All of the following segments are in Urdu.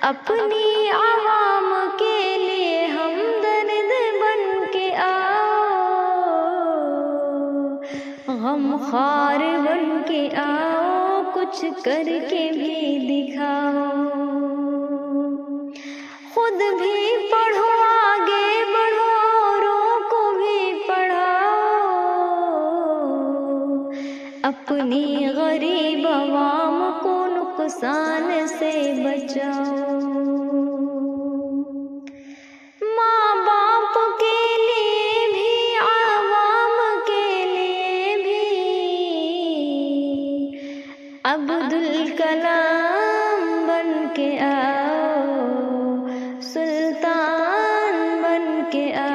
اپنی عوام کے لیے ہمدرد بن کے آؤ، غم خوار بن کے آؤ، کچھ کر کے بھی دکھاؤ، خود بھی پڑھو آگے بڑھو اوروں کو بھی پڑھاؤ، اپنی غریب عوام کو نقصان سے بچاؤ، ماں باپ کے لیے بھی عوام کے لیے بھی عبدالکلام بن کے آؤ، سلطان بن کے آؤ،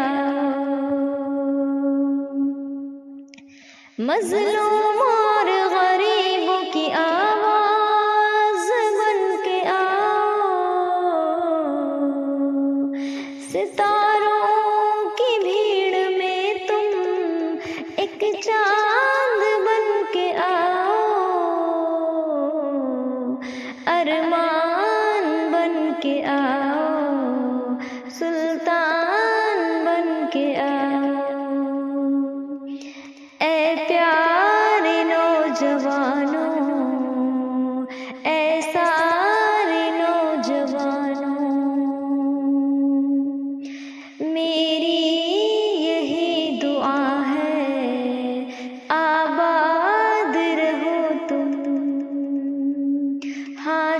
مظلوم اور غریبوں کی آواز بن کے آؤ، ستاروں کی بھیڑ میں تم ایک چاند بن کے آؤ، ارمان بن کے آؤ، سلطان بن کے آؤ، اے پیارے نوجوانوں، اے سارے نوجوانوں، میری یہی دعا ہے، آباد رہو تم، ہاں